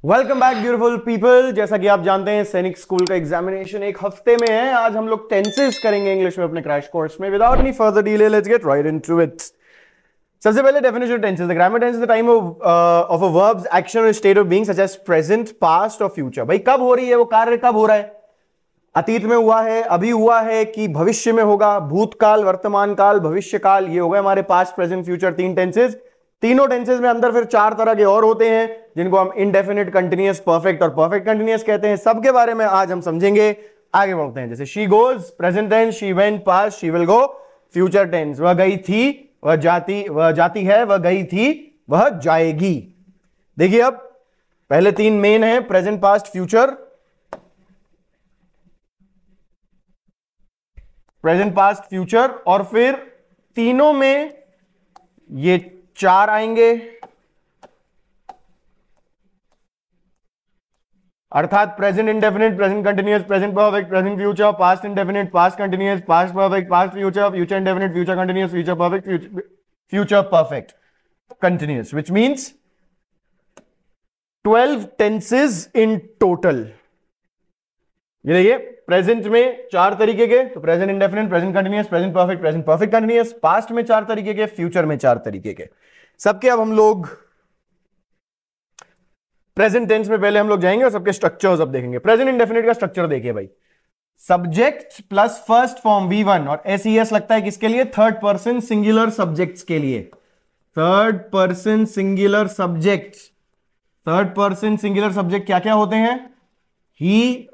Welcome back beautiful people. जैसा कि आप जानते हैं सैनिक स्कूल का एग्जामिनेशन एक हफ्ते में है। आज हम लोग टेंसेस करेंगे इंग्लिश में अपने क्रैश कोर्स में। Without any further delay let's get right into it. सबसे पहले definition tenses. The grammar tense is the time of a verbs action और state of being such as present, past और future. भाई कब हो रही है वो कार्य, कब हो रहा है? अतीत में हुआ है, अभी हुआ है कि भविष्य में होगा? भूतकाल, वर्तमान काल, भविष्य काल, ये हो गए हमारे पास्ट, प्रेजेंट, फ्यूचर, तीन टेंसेस। तीनों टेंसेस में अंदर फिर चार तरह के और होते हैं जिनको हम इनडेफिनिट, कंटिन्यूअस, परफेक्ट और परफेक्ट कंटिन्यूअस कहते हैं। सबके बारे में आज हम समझेंगे। आगे बढ़ते हैं। जैसे she goes present tense, she went past, she will go future tense. वह गई थी, वह जाती है, वह गई थी, वह जाएगी। देखिए अब पहले तीन मेन है, present, past, future. Present, past, future, और फिर तीनों में ये चार आएंगे, अर्थात present indefinite, present continuous, present perfect, present future, past indefinite, past continuous, past perfect, past future, future indefinite, future continuous, future perfect, future perfect continuous, which means 12 tenses in total. ये देखिए प्रेजेंट में चार तरीके के, तो present indefinite, present continuous, present perfect continuous. Past में चार तरीके के, फ्यूचर में चार तरीके के। सबके अब हम लोग प्रेजेंट टेंस में पहले हम लोग जाएंगे और सबके स्ट्रक्चर्स अब देखेंगे। प्रेजेंट इंडेफिनिट का स्ट्रक्चर देखिए भाई, subject plus first form V1 और SES लगता है किसके लिए? थर्ड पर्सन सिंगुलर सब्जेक्ट्स के लिए। Third person singular subject, third person singular subject क्या क्या होते हैं? ही,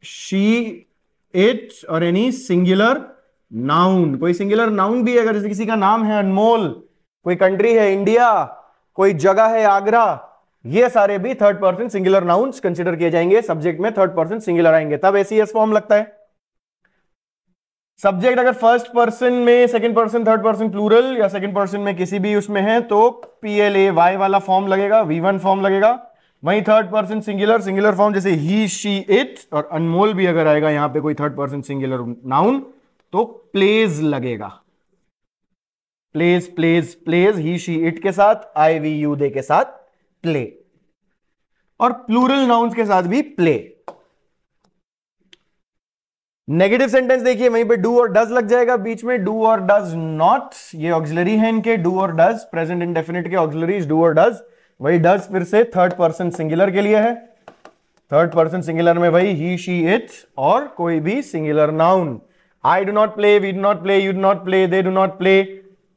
शी, इट और एनी सिंगुलर नाउन। कोई सिंगुलर नाउन भी अगर किसी का नाम है अनमोल, कोई कंट्री है इंडिया, कोई जगह है आगरा, ये सारे भी third person singular nouns consider किए जाएंगे। सब्जेक्ट में थर्ड पर्सन सिंगुलर आएंगे तब एसीएस फॉर्म लगता है। सब्जेक्ट अगर फर्स्ट पर्सन में, second person, third person plural या सेकंड पर्सन में किसी भी उसमें है तो PLAY वाला फॉर्म लगेगा, V1 फॉर्म लगेगा। वहीं third person singular, singular form जैसे ही, शी, इट और अनमोल भी अगर आएगा यहां पे कोई थर्ड पर्सन सिंगुलर नाउन तो प्लेज लगेगा। Plays, plays, plays, he, she, it के साथ, IVU दे के साथ प्ले, और प्लूरल नाउन्स के साथ भी प्ले। नेगेटिव सेंटेंस देखिए वहीं पे डू और डज लग जाएगा बीच में, डू और डज नॉट, ये ऑक्सिलरी है इनके, डू और डज। प्रेजेंट इंडेफिनिट के ऑक्सिलरीज डू और डज। वही डज फिर से थर्ड पर्सन सिंगुलर के लिए है। थर्ड पर्सन सिंगुलर में वही ही, शी, इट और कोई भी singular noun. I do not play, we do not play, you do not play, they do not play,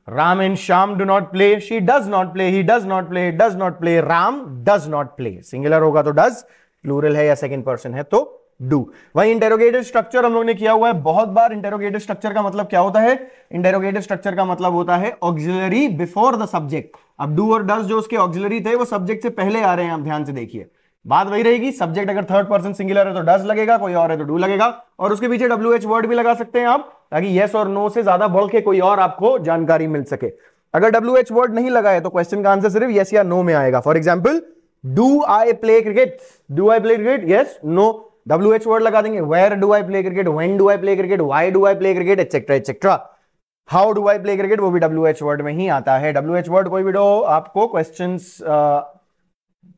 Ram and Shyam do not play, she does not play, he does not play, does not play, Ram does not play. Singular होगा तो does, plural है या second person है तो do. वही interrogative structure हम लोग ने किया हुआ है बहुत बार। इंटेरोगेटिव स्ट्रक्चर का मतलब क्या होता है? इंटेरोगेटिव स्ट्रक्चर का मतलब होता है ऑक्सिलरी बिफोर द सब्जेक्ट। अब डू और डज जो उसके ऑक्सिलरी थे वो सब्जेक्ट से पहले आ रहे हैं, आप ध्यान से देखिए। बात वही रहेगी, सब्जेक्ट अगर थर्ड पर्सन सिंगुलर है तो डज लगेगा, कोई और है तो डू लगेगा, और उसके पीछे WH वर्ड भी लगा सकते हैं आप, ताकि यस और नो से ज्यादा बढ़ के कोई और आपको जानकारी मिल सके। अगर WH वर्ड नहीं लगा है तो क्वेश्चन का आंसर सिर्फ यस या नो में आएगा। For example, do I play cricket, do I play cricket, yes, no, WH word लगा देंगे। Where do I play cricket, when do I play cricket, why do I play cricket, etcetera etcetera. How do I play cricket, वो भी WH word में ही आता है। WH word कोई भी आपको क्वेश्चंस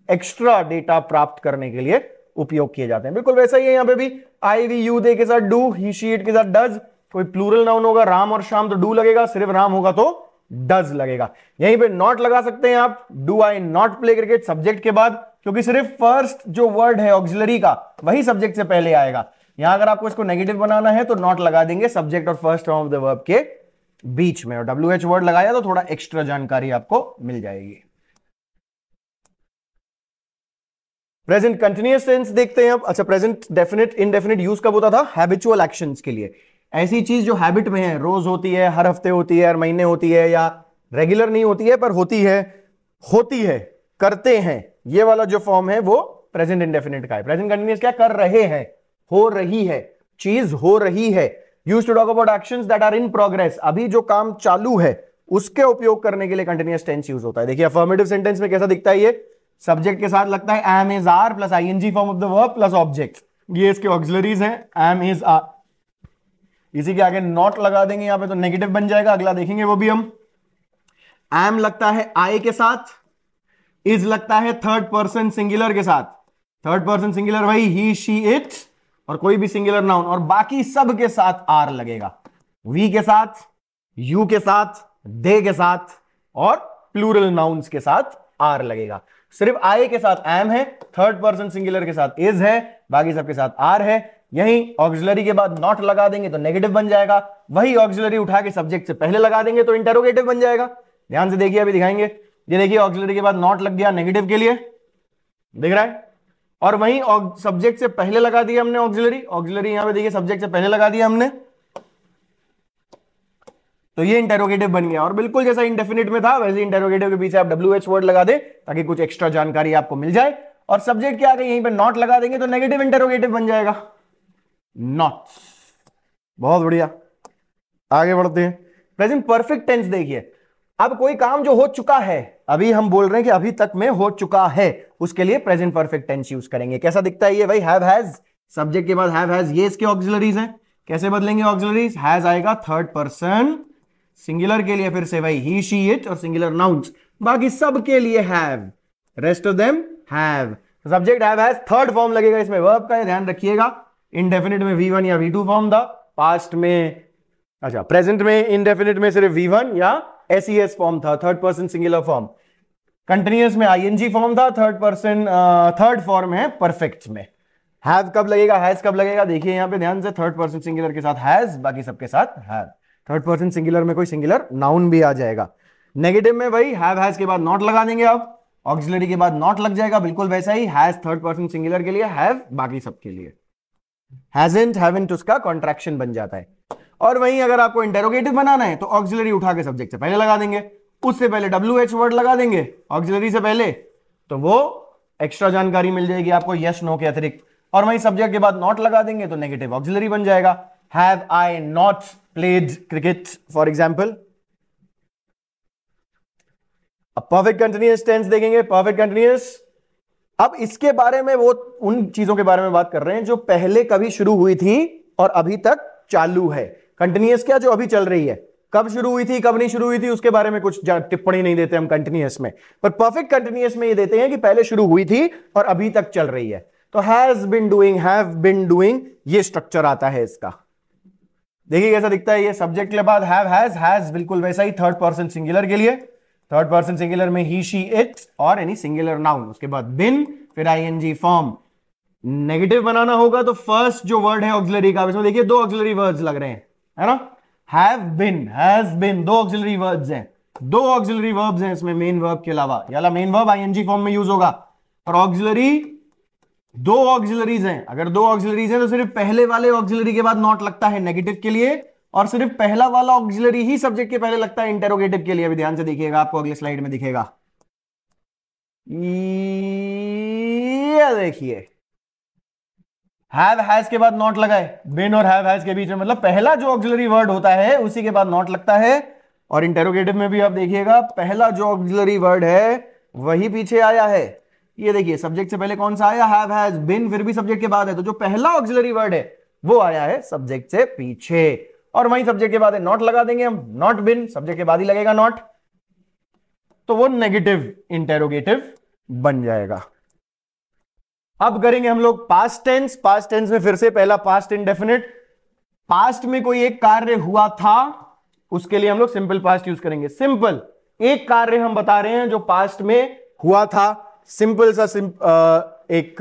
एक्स्ट्रा डेटा प्राप्त करने के लिए उपयोग किए जाते हैं। बिल्कुल वैसा ही है यहाँ पे भी, IVU दे के साथ डू, ही, शी, इट के साथ डज। कोई प्लूरल नाउन होगा, राम और श्याम, तो डू लगेगा, सिर्फ राम होगा तो डज लगेगा। यहीं पे नॉट लगा सकते हैं आप, do I not play cricket subject के बाद, क्योंकि सिर्फ फर्स्ट जो वर्ड है ऑक्सिलरी का वही सब्जेक्ट से पहले आएगा। यहां अगर आपको इसको नेगेटिव बनाना है तो नॉट लगा देंगे सब्जेक्ट और first form of the verb के बीच में, और WH वर्ड लगाया तो थोड़ा एक्स्ट्रा जानकारी आपको मिल जाएगी। प्रेजेंट कंटिन्यूअस टेंस देखते हैं अब। अच्छा, प्रेजेंट डेफिनिट इंडेफिनिट यूज कब होता था? हैबिचुअल एक्शंस के लिए। ऐसी चीज जो हैबिट में है, रोज होती है, हर हफ्ते होती है, हर महीने होती है, या रेगुलर नहीं होती है पर होती है, करते हैं, ये वाला जो फॉर्म है वो प्रेजेंट इंडेफिनिट का है। प्रेजेंट कंटिन्यूअस क्या? कर रहे हैं, हो रही है, चीज हो रही है। Used to talk about actions that are in progress, अभी जो काम चालू है उसके उपयोग करने के लिए कंटिन्यूअस टेंस यूज होता है। देखिए अफर्मेटिव सेंटेंस में कैसा दिखता है ये, सब्जेक्ट के साथ लगता है am is are plus ING form of the verb plus object, ये इसके ऑक्सिलरीज हैं, एम इज आर। इसी के आगे नॉट लगा देंगे यहां पे तो नेगेटिव बन जाएगा, अगला देखेंगे वो भी हम। एम लगता है आई के साथ, इज लगता है थर्ड पर्सन सिंगुलर के साथ, थर्ड पर्सन सिंगुलर वही ही शी इट और कोई भी सिंगुलर नाउन, और बाकी सब के साथ आर लगेगा, वी के साथ, यू के साथ, दे के साथ और प्लूरल नाउन्स के साथ आर लगेगा। सिर्फ आई के साथ एम है, थर्ड पर्सन सिंगुलर के साथ इज है, बाकी सबके साथ आर है। यही ऑक्सिलरी के बाद नॉट लगा देंगे तो नेगेटिव बन जाएगा, वही ऑक्सिलरी उठा के सब्जेक्ट से पहले लगा देंगे तो इंटेरोगेटिव बन जाएगा। ध्यान से देखिए, अभी दिखाएंगे। ये देखिए ऑक्सिलरी के बाद नॉट लग गया नेगेटिव के लिए, दिख रहा है, और वहीं सब्जेक्ट से पहले लगा दिया हमने ऑक्सिलरी, ऑक्सिलरी यहां पे देखिए सब्जेक्ट से पहले लगा दिया हमने, तो ये इंटेरोगेटिव बन गया। और बिल्कुल जैसा इंडेफिनिट में था वैसे इंटेरोगेटिव के पीछे आप WH वर्ड लगा दे ताकि कुछ एक्स्ट्रा जानकारी आपको मिल जाए, और सब्जेक्ट के आगे यहीं पे नॉट लगा देंगे तो नेगेटिव इंटेरोगेटिव बन जाएगा, नॉट। बहुत बढ़िया, आगे बढ़ते हैं। प्रेजेंट परफेक्ट टेंस देखिए, अब कोई काम जो हो चुका है, अभी हम बोल रहे हैं कि अभी तक में हो चुका है, उसके लिए प्रेजेंट परफेक्ट टेंस यूज करेंगे। कैसा दिखता है ये भाई, हैव हैज, सब्जेक्ट के बाद हैव हैज, ये इसके ऑक्सिलरीज हैं। कैसे बदलेंगे ऑक्सिलरीज, हैज आएगा थर्ड पर्सन सिंगुलर के लिए, फिर से भाई ही शी इट और सिंगुलर नाउन्स, बाकी सब के लिए have, rest of them have. Subject have has, third form लगेगा इसमें वर्ब का, ध्यान रखिएगा। इंडेफिनिट में V1 या V2 फॉर्म था, पास्ट में, अच्छा प्रेजेंट में इंडेफिनिट में सिर्फ V1 या SES फॉर्म था, third person singular form. Continuous में ING फॉर्म था, थर्ड पर्सन थर्ड फॉर्म है परफेक्ट में। हैव कब लगेगा, हैज कब लगेगा, देखिए यहां पे ध्यान से, थर्ड पर्सन सिंगुलर के साथ हैज, बाकी सबके साथ हैव। थर्ड पर्सन सिंगुलर में कोई सिंगुलर नाउन भी आ जाएगा। नेगेटिव में भाई हैव हैज के बाद नॉट लगा देंगे, अब ऑक्सिलरी के बाद नॉट लग जाएगा, बिल्कुल वैसा ही, हैज थर्ड पर्सन सिंगुलर के लिए, हैव बाकी सबके लिए। हैजंट हैवंट उसका कॉन्ट्रैक्शन बन जाता है। और वहीं अगर आपको इंटेरोगेटिव बनाना है तो ऑक्सिलरी उठा के सब्जेक्ट से पहले लगा देंगे, उससे पहले WH वर्ड लगा देंगे ऑक्सिलरी से पहले, तो वो एक्स्ट्रा जानकारी मिल जाएगी आपको यस नो के अतिरिक्त। और वहीं सब्जेक्ट के बाद नॉट लगा देंगे तो नेगेटिव ऑक्सिलरी बन जाएगा। Have I not played cricket for example. अब परफेक्ट कंटिन्यूअस टेंस देखेंगे, परफेक्ट कंटिन्यूअस। अब इसके बारे में वो उन चीजों के बारे में बात कर रहे हैं जो पहले कभी शुरू हुई थी और अभी तक चालू है। कंटिन्यूअस क्या, जो अभी चल रही है, कब शुरू हुई थी कब नहीं शुरू हुई थी उसके बारे में कुछ टिप्पणी नहीं देते हम कंटिन्यूअस में, पर परफेक्ट कंटिन्यूअस में ये देते हैं कि पहले शुरू हुई थी और अभी तक चल रही है। तो has been doing, have been doing, ये स्ट्रक्चर आता है इसका। देखिए कैसा दिखता है ये, सब्जेक्ट के बाद हैज बिल्कुल वैसा ही थर्ड पर्सन सिंगुलर के लिए, थर्ड पर्सन सिंगुलर में ही शी इट और एनी सिंगुलर नाउन, उसके बाद बिन, फिर ING फॉर्म। नेगेटिव बनाना होगा तो फर्स्ट जो वर्ड है ऑक्सिलरी का, इसमें देखिए दो ऑक्सिलरी वर्ड्स लग रहे हैं, है ना, हैव बिन, हैज बिन, दो ऑक्सिलरी वर्ड्स हैं, दो ऑक्सिलरी वर्ब्स हैं इसमें मेन वर्ब के अलावा। याला मेन वर्ब ING फॉर्म में यूज होगा, और ऑक्सिलरी दो ऑक्सिलरीज हैं। अगर दो ऑक्सिलरीज हैं तो सिर्फ पहले वाले ऑक्सिलरी के बाद नॉट लगता है नेगेटिव के लिए, और सिर्फ पहला वाला ऑक्सिलरी ही सब्जेक्ट के पहले लगता है इंटेरोगेटिव के लिए। अभी ध्यान से देखिएगा, आपको अगले स्लाइड में दिखेगा, ये देखिए हैव हैज के बाद नॉट लगा है, बिन और हैव हैज के बीच में, मतलब पहला जो ऑक्सिलरी वर्ड होता है उसी के बाद नॉट लगता है। और इंटेरोगेटिव में भी आप देखिएगा पहला जो ऑक्सिलरी वर्ड है वही पीछे आया है। ये देखिए सब्जेक्ट से पहले कौन सा आया, हैव हैज, बिन फिर भी सब्जेक्ट के बाद है, तो जो पहला ऑक्सिलरी वर्ड है वो आया है सब्जेक्ट से पीछे। और वहीं सब्जेक्ट के बाद नॉट लगा देंगे हम, नॉट बिन, सब्जेक्ट के बाद ही लगेगा नॉट, तो वो नेगेटिव इंटेरोगेटिव बन जाएगा। अब करेंगे हम लोग पास्ट टेंस। पास्ट टेंस में फिर से पहला पास्ट इंडेफिनिट, पास्ट में कोई एक कार्य हुआ था उसके लिए हम लोग सिंपल पास्ट यूज करेंगे। सिंपल एक कार्य हम बता रहे हैं जो पास्ट में हुआ था, सिंपल सा एक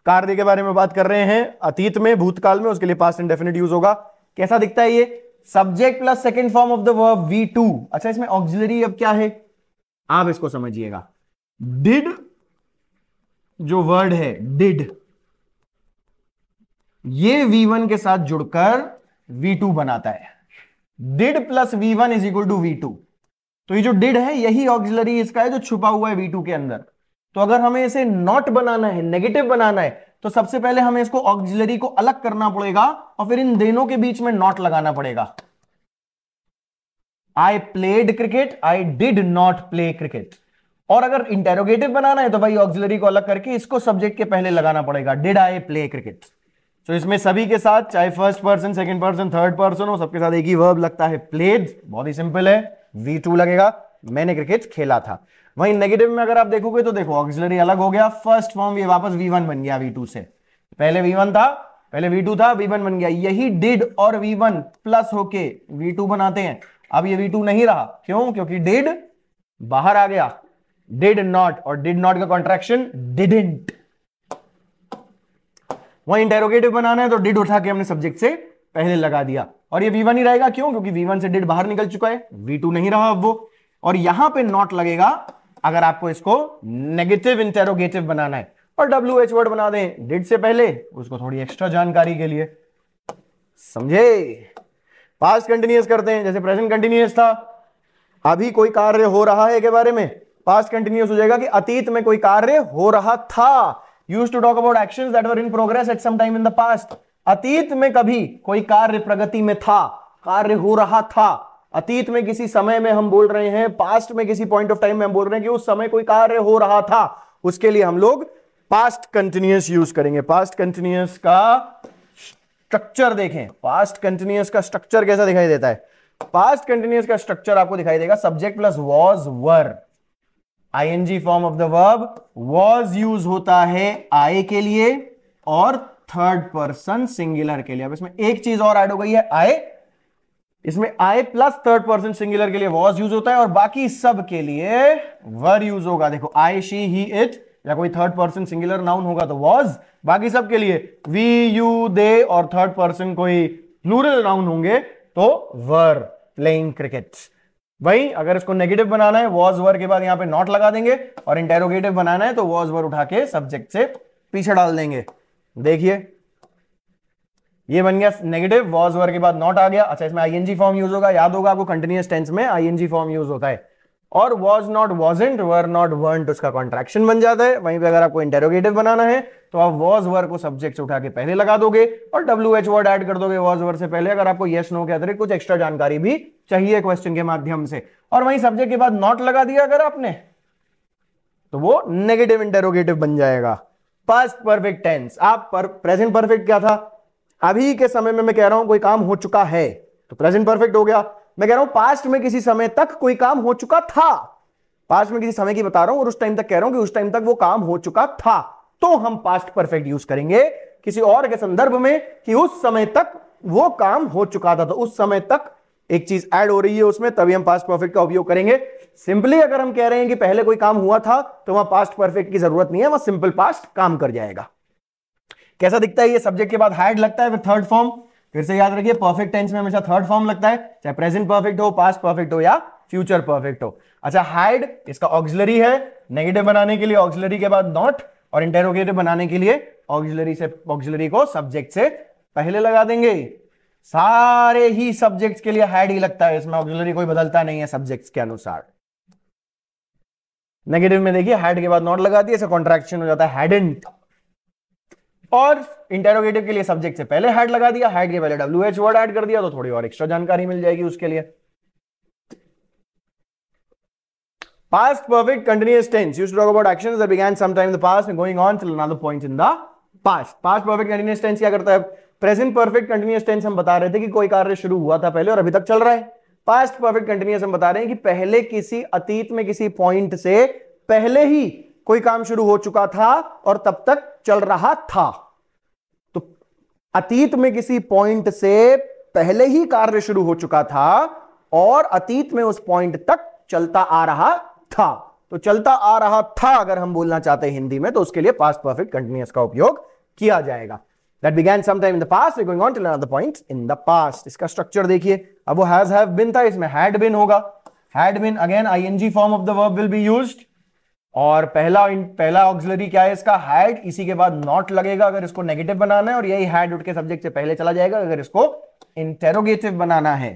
कार्य के बारे में बात कर रहे हैं अतीत में, भूतकाल में, उसके लिए पास्ट इंडेफिनिट यूज होगा। कैसा दिखता है ये, subject plus second form of the verb V2। अच्छा इसमें ऑक्सिलरी अब क्या है, आप इसको समझिएगा। डिड जो वर्ड है डिड, ये V1 के साथ जुड़कर V2 बनाता है। Did plus V1 is equal to V2। तो ये जो डिड है यही ऑक्सिलरी इसका है जो छुपा हुआ है V2 के अंदर। तो अगर हमें इसे नॉट बनाना है, नेगेटिव बनाना है, तो सबसे पहले हमें इसको ऑक्सिलरी को अलग करना पड़ेगा और फिर इन दोनों के बीच में नॉट लगाना पड़ेगा। I played cricket, I did not play cricket. और अगर इंटेरोगेटिव बनाना है तो भाई ऑक्सिलरी को अलग करके इसको सब्जेक्ट के पहले लगाना पड़ेगा, डिड आई प्ले क्रिकेट। तो इसमें सभी के साथ, चाहे first person, second person, third person हो, सबके साथ एक ही वर्ब लगता है, प्लेड। बहुत ही सिंपल है, V2 लगेगा, मैंने क्रिकेट खेला था। वहीं नेगेटिव में अगर आप देखोगे तो देखो ऑक्सिलरी अलग हो गया, फर्स्ट फॉर्म ये वापस V1 बन गया V2 से, पहले V1 था, पहले V2 था, V1 बन गया। यही डिड और V1 प्लस होके V2 बनाते हैं। अब ये V2 नहीं रहा, क्यों? क्योंकि डिड बाहर आ गया, डिड नॉट, और डिड नॉट का कॉन्ट्रैक्शन डिडंट। वहीं इंटेरोगेटिव बनाना है तो डिड उठा के हमने सब्जेक्ट से पहले लगा दिया, और ये V1 ही रहेगा, क्यों? क्योंकि V1 से डिड बाहर निकल चुका है, V2 नहीं रहा अब वो। और यहां पे नॉट लगेगा अगर आपको इसको नेगेटिव इंटेरोगेटिव बनाना है। और WH वर्ड बना दें डिड से पहले, उसको थोड़ी एक्स्ट्रा जानकारी के लिए, समझे? पास्ट कंटिन्यूअस करते हैं, जैसे प्रेजेंट कंटिन्यूअस था, अभी कोई कार्य हो रहा है के बारे में पास्ट कंटिन्यूअस हो जाएगा कि अतीत में कोई कार्य हो रहा था। Used to talk about actions that were in progress at some time in the past. अतीत में कभी कोई कार्य प्रगति में था, कार्य हो रहा था। अतीत में किसी समय में हम बोल रहे हैं, पास्ट में किसी पॉइंट ऑफ टाइम में हम बोल रहे हैं कि उस समय कोई कार्य हो रहा था, उसके लिए हम लोग पास्ट कंटिन्यूअस यूज करेंगे। पास्ट कंटिन्यूअस का स्ट्रक्चर देखें, पास्ट कंटिन्यूअस का स्ट्रक्चर कैसा दिखाई देता है? पास्ट कंटिन्यूअस का स्ट्रक्चर आपको दिखाई देगा subject plus was were, ING form of the verb. Was use होता है आई के लिए और थर्ड पर्सन सिंगुलर के लिए। अब इसमें एक चीज और ऐड हो गई है, आई। इसमें आई प्लस थर्ड पर्सन सिंगुलर के लिए वॉज यूज होता है और बाकी सब के लिए वर यूज होगा। देखो आई, शी, ही, इट, या कोई थर्ड पर्सन सिंगुलर नाउन होगा तो वॉज, बाकी सब के लिए वी, यू, दे, और थर्ड पर्सन कोई प्लूरल नाउन होंगे तो वर, प्लेइंग क्रिकेट। वही अगर इसको नेगेटिव बनाना है, वॉज वर के बाद यहां पे नॉट लगा देंगे, और इंटेरोगेटिव बनाना है तो वॉज वर उठा के सब्जेक्ट से पीछे डाल देंगे। देखिए ये बन गया नेगेटिव, वॉज वर के बाद नॉट आ गया। अच्छा, इसमें आईएनजी फॉर्म यूज होगा, याद होगा आपको कंटिन्यूअस टेंस में आईएनजी फॉर्म यूज होता है। और was not wasn't, were not weren't, उसका कॉन्ट्रैक्शन बन जाता है। वहीं पे अगर आपको इंटेरोगेटिव बनाना है तो आप वॉज वर को सब्जेक्ट से उठा के पहले लगा दोगे और WH वर्ड ऐड कर दोगे वॉज वर से पहले, अगर आपको यस नो के अतिरिक्त कुछ एक्स्ट्रा जानकारी भी चाहिए क्वेश्चन के माध्यम से। और वहीं सब्जेक्ट के बाद नॉट लगा दिया अगर आपने, तो वो नेगेटिव इंटेरोगेटिव बन जाएगा। पास्ट परफेक्ट टेंस, आप प्रेजेंट परफेक्ट क्या था? अभी के समय में मैं कह रहा हूं कोई काम हो चुका है तो प्रेजेंट परफेक्ट हो गया। मैं कह रहा हूं पास्ट में किसी समय तक कोई काम हो चुका था, पास्ट में किसी समय की बता रहा हूं और उस टाइम तक कह रहा हूं कि उस टाइम तक वो काम हो चुका था, तो हम पास्ट परफेक्ट यूज करेंगे किसी और के संदर्भ में कि उस समय तक वो काम हो चुका था। तो उस समय तक एक चीज ऐड हो रही है उसमें, तभी हम पास्ट परफेक्ट का उपयोग करेंगे। सिंपली अगर हम कह रहे हैं कि पहले कोई काम हुआ था तो वहां पास्ट परफेक्ट की जरूरत नहीं है, वहां सिंपल पास्ट काम कर जाएगा। कैसा दिखता है ये? सब्जेक्ट के बाद हैड लगता है फिर थर्ड फॉर्म। फिर से याद रखिए परफेक्ट टेंस में हमेशा थर्ड फॉर्म लगता है, चाहे प्रेजेंट परफेक्ट हो, पास्ट परफेक्ट हो या फ्यूचर परफेक्ट हो। अच्छा, हैड इसका ऑक्सिलरी है, नेगेटिव बनाने के लिए ऑक्सिलरी के बाद नॉट, और इंटेरोगेटिव बनाने के लिए ऑक्सिलरी को सब्जेक्ट से पहले लगा देंगे। सारे ही सब्जेक्ट्स के लिए हैड ही लगता है, इसमें ऑक्सिलरी कोई बदलता नहीं है सब्जेक्ट्स के अनुसार। नेगेटिव में देखिए हैड के बाद नॉट लगा दिया, इसका कॉन्ट्रैक्शन हो जाता है हैडंट। और इंटेरोगेटिव के लिए सब्जेक्ट से पहले हैड लगा दिया, हैड के पहले WH वर्ड ऐड कर दिया तो थोड़ी और एक्स्ट्रा जानकारी मिल जाएगी उसके लिए। Past perfect continuous tense used to talk about actions that began sometime in the past and going on till another point in the past. Past perfect continuous tense क्या करता है? Present perfect continuous tense हम बता रहे थे कि कोई कार्य शुरू हुआ था पहले और अभी तक चल रहा है। Past perfect continuous हम बता रहे हैं कि पहले किसी अतीत में किसी पॉइंट से पहले ही कोई काम शुरू हो चुका था और तब तक चल रहा था। तो अतीत में किसी पॉइंट से पहले ही कार्य शुरू हो चुका था और अतीत में उस पॉइंट तक चलता आ रहा था। तो चलता आ रहा था अगर हम बोलना चाहते हैं हिंदी में तो उसके लिए पास्ट परफेक्ट कंटीन्यूअस का उपयोग किया जाएगा। That began sometime in the past, we're going on till another point in the past. इसका स्ट्रक्चर देखिए, अब वो has have been था, इसमें had been होगा। had been again ing form of the verb will be used। और पहला auxiliary क्या है इसका? had, इसी के बाद not लगेगा अगर इसको नेगेटिव बनाना है, और यही had उठ के सब्जेक्ट से पहले चला जाएगा अगर इसको इंटेरोगेटिव बनाना है।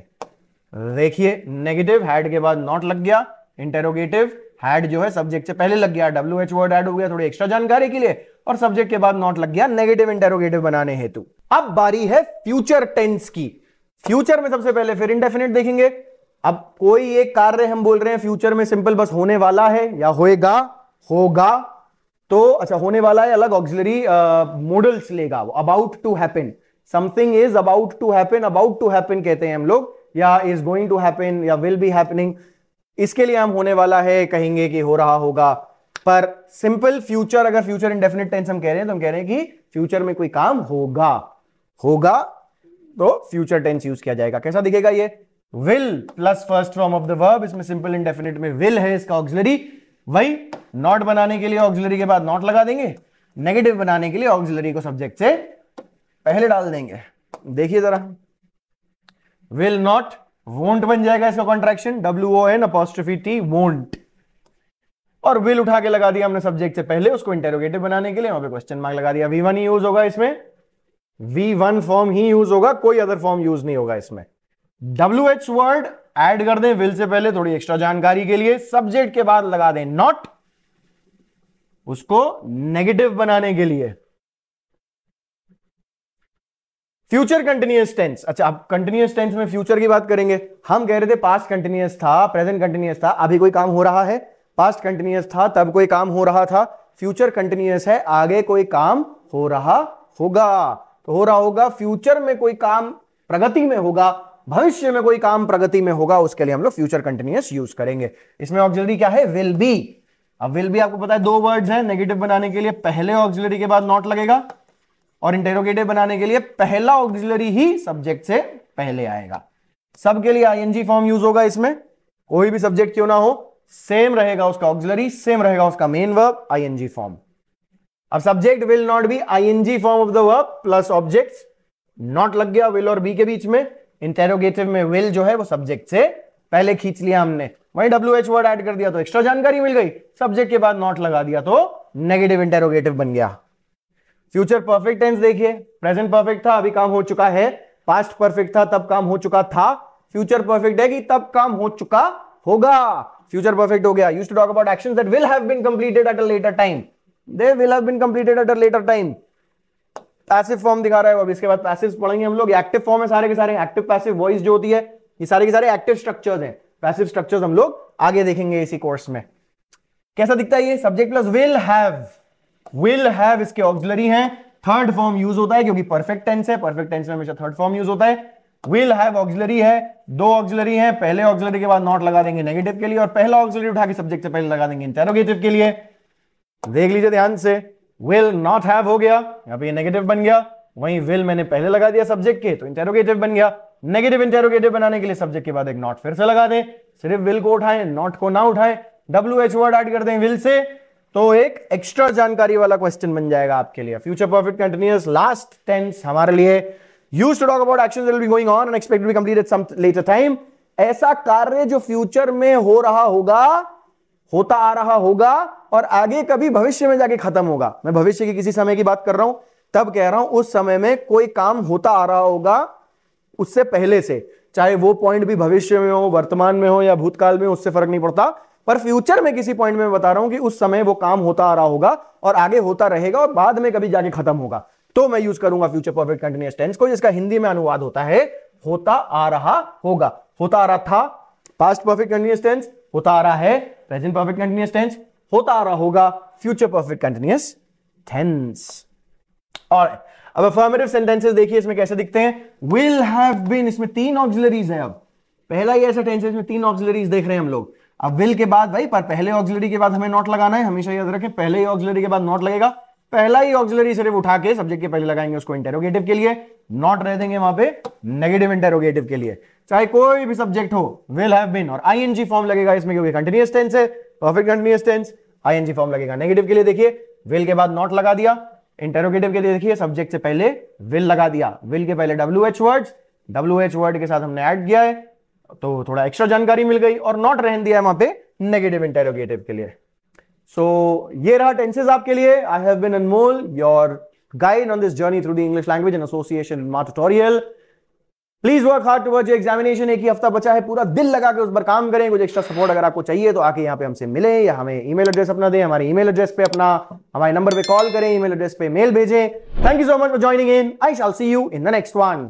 देखिए नेगेटिव had के बाद not लग गया, इंटेरोगेटिव हैड जो है सब्जेक्ट से पहले लग गया, WH वर्ड ऐड हो गया थोड़ी एक्स्ट्रा जानकारी के लिए, और सब्जेक्ट के बाद नॉट लग गया नेगेटिव इंटेरोगेटिव बनाने हेतु। अब बारी है फ्यूचर टेंस की। फ्यूचर में सबसे पहले फिर इंडेफिनिट देखेंगे। अब कोई एक कार्य हम बोल रहे हैं फ्यूचर में सिंपल बस होने वाला है या होएगा, होगा, तो अच्छा होने वाला है अलग ऑक्सिलरी मॉडल्स लेगा, about to happen, something is about to happen, about to happen कहते हैं हम लोग, या इज गोइंग टू हैपन या विल बी हैपनिंग। इसके लिए हम होने वाला है कहेंगे कि हो रहा होगा। पर सिंपल फ्यूचर, अगर फ्यूचर इंडेफिनिट टेंस हम कह रहे हैं तो हम कह रहे हैं कि फ्यूचर में कोई काम होगा, होगा तो फ्यूचर टेंस यूज किया जाएगा। कैसा दिखेगा ये? Will plus first form of the verb, इसमें सिंपल इंडेफिनिट में विल है इसका ऑक्सिलरी। वही नॉट बनाने के लिए ऑक्सिलरी के बाद नॉट लगा देंगे, नेगेटिव बनाने के लिए ऑक्सिलरी को सब्जेक्ट से पहले डाल देंगे। देखिए जरा, विल नॉट, वोंट बन जाएगा इसका कॉन्ट्रैक्शन, WON''T, वोंट, और विल उठा के लगा दिया हमने सब्जेक्ट से पहले, उसको इंटेरोगेटिव बनाने के लिए वहां पे क्वेश्चन मार्क लगा दिया। V1 ही यूज होगा इसमें, V1 फॉर्म ही यूज होगा, कोई अदर फॉर्म यूज नहीं होगा इसमें। WH वर्ड ऐड कर दें विल से पहले थोड़ी एक्स्ट्रा जानकारी के लिए, सब्जेक्ट के बाद लगा दें नॉट, उसको नेगेटिव बनाने के लिए। फ्यूचर कंटिन्यूअस टेंस, अच्छा अब कंटिन्यूअस टेंस में फ्यूचर की बात करेंगे। हम कह रहे थे पास्ट कंटिन्यूअस था, प्रेजेंट कंटिन्यूअस था, अभी कोई काम हो रहा है। पास्ट कंटिन्यूअस था तब कोई काम हो रहा था, फ्यूचर कंटिन्यूअस है, आगे कोई काम हो रहा होगा। तो हो रहा होगा, फ्यूचर में कोई काम प्रगति में होगा, भविष्य में कोई काम प्रगति में होगा, उसके लिए हम लोग फ्यूचर कंटिन्यूअस यूज करेंगे। इसमें ऑक्सिलरी क्या है? Will be. अब विल बी आपको पता है दो वर्ड्स हैं, नेगेटिव बनाने के लिए पहले ऑक्सिलरी के बाद नॉट लगेगा, और इंटेरोगेटिव बनाने के लिए पहला ऑक्सिलरी ही सब्जेक्ट से पहले आएगा। सबके लिए आईएनजी फॉर्म यूज होगा इसमें, कोई भी सब्जेक्ट क्यों ना हो, सेम रहेगा उसका ऑक्सिलरी, सेम रहेगा उसका मेन वर्ब, आईएनजी फॉर्म। अब subject will not be ING form of the verb plus object, not लग गया विल और बी के बीच में। इंटेरोगेटिव में विल जो है वो सब्जेक्ट से पहले खींच लिया हमने, वहीं WH वर्ड ऐड कर दिया तो एक्स्ट्रा जानकारी मिल गई, सब्जेक्ट के बाद नॉट लगा दिया तो नेगेटिव इंटेरोगेटिव बन गया। फ्यूचर परफेक्ट टेंस देखिए, प्रेजेंट परफेक्ट था अभी काम हो चुका है, पास्ट परफेक्ट था तब काम हो चुका था, फ्यूचर परफेक्ट है कि तब काम हो चुका होगा। फ्यूचर परफेक्ट हो गया। Used to talk about actions that will have been completed at a later time, they will have been completed at a later time. Passive form दिखा रहा है, अब इसके बाद पैसिव्स पढ़ेंगे हम लोग। एक्टिव फॉर्म है सारे के सारे, एक्टिव पैसिव वॉइस जो होती है, ये सारे के सारे एक्टिव स्ट्रक्चर्स हैं। पैसिव स्ट्रक्चर्स हम लोग आगे देखेंगे इसी कोर्स में। कैसा दिखता है ये? Subject plus will have, will have इसके ऑक्सिलरी हैं, थर्ड फॉर्म यूज होता है क्योंकि परफेक्ट टेंस है, परफेक्ट टेंस में हमेशा थर्ड फॉर्म यूज होता है। विल हैव ऑक्सिलरी है, दो ऑक्सिलरी हैं, पहले ऑक्सिलरी के बाद नॉट लगा देंगे नेगेटिव के लिए, और पहला ऑक्सिलरी उठा के सब्जेक्ट से पहले लगा देंगे इंटेरोगेटिव के लिए। देख लीजिए ध्यान से, विल नॉट हैव हो गया, यहां पे नेगेटिव बन गया, वहीं विल मैंने पहले लगा दिया सब्जेक्ट के तो इंटेरोगेटिव बन गया। नेगेटिव इंटेरोगेटिव बनाने के लिए सब्जेक्ट के बाद एक नॉट फिर से लगा दें, सिर्फ विल को उठाएं नॉट को ना उठाएं, WH वर्ड ऐड कर दें विल से, तो एक एक्स्ट्रा जानकारी वाला क्वेश्चन बन जाएगा आपके लिए। Future perfect continuous last tense हमारे लिए used to talk about actions that will be going on and expected to be completed at some later time. ऐसा कार्य जो फ्यूचर में हो रहा होगा, होता आ रहा होगा और आगे कभी भविष्य में जाके खत्म होगा। मैं भविष्य की किसी समय की बात कर रहा हूं, तब कह रहा हूं उस समय में कोई काम होता आ रहा होगा उससे पहले से, चाहे वो पॉइंट भी भविष्य में हो, वर्तमान में हो या भूतकाल में, उससे फर्क नहीं पड़ता, पर फ्यूचर में किसी पॉइंट में मैं बता रहा हूं कि उस समय वो काम होता आ रहा होगा और आगे होता रहेगा और बाद में कभी जाके खत्म होगा, तो मैं यूज करूंगा फ्यूचर परफेक्ट कंटीन्यूअस टेंस को, जिसका हिंदी में अनुवाद होता है होता आ रहा होगा। होता आ रहा था पास्ट परफेक्ट कंटीन्यूअस टेंस, होता आ रहा है प्रेजेंट परफेक्ट कंटीन्यूअस टेंस, होता आ रहा होगा फ्यूचर परफेक्ट कंटीन्यूअस टेंस। और अब अफर्मेटिव सेंटेंसेस देखिए इसमें कैसे दिखते हैं। विल हैव बीन, इसमें तीन ऑक्सिलरीज हैं। अब पहला ही ऐसा टेंस है इसमें तीन ऑक्सिलरीज देख रहे हैं हम लोग। अब विल के बाद भाई, पर पहले ऑक्सिलरी के बाद हमें नॉट लगाना है, हमेशा याद रखें पहले ही ऑक्सिलरी के बाद नॉट लगेगा। पहला ही ऑक्सिलरी सिर्फ उठा के सब्जेक्ट के पहले लगाएंगे उसको इंटेरोगेटिव के लिए, नॉट रह देंगे वहां पे नेगेटिव इंटेरोगेटिव के लिए, चाहे कोई भी सब्जेक्ट हो। विल हैव बीन और आईएनजी फॉर्म लगेगा इसमें क्योंकि कंटीन्यूअस टेंस है, perfect continuous tense, ING form लगेगा नेगेटिव के लिए। देखिए विल के बाद नॉट लगा दिया, इंटेरोगेटिव के लिए देखिए सब्जेक्ट से पहले विल लगा दिया, विल के पहले WH वर्ड्स, WH वर्ड के साथ हमने ऐड किया है तो थोड़ा एक्स्ट्रा जानकारी मिल गई, और नॉट रहने दिया है वहां पे नेगेटिव इंटेरोगेटिव के लिए। सो ये रहा टेंसेस आपके लिए। I have been Anmol, your guide on this journey through the English language in association with Mark tutorial. Please work hard towards your examination. एक ही हफ्ता बचा है, पूरा दिल लगा के उस पर काम करें। कुछ एक्स्ट्रा सपोर्ट अगर आपको चाहिए तो आके यहाँ पे हमसे मिले या हमें ईमेल एड्रेस अपना दें, हमारे ईमेल एड्रेस पे अपना हमारे नंबर पे कॉल करें, ईमेल एड्रेस पे मेल भेजें। Thank you so much for joining in. I shall see you in the next one.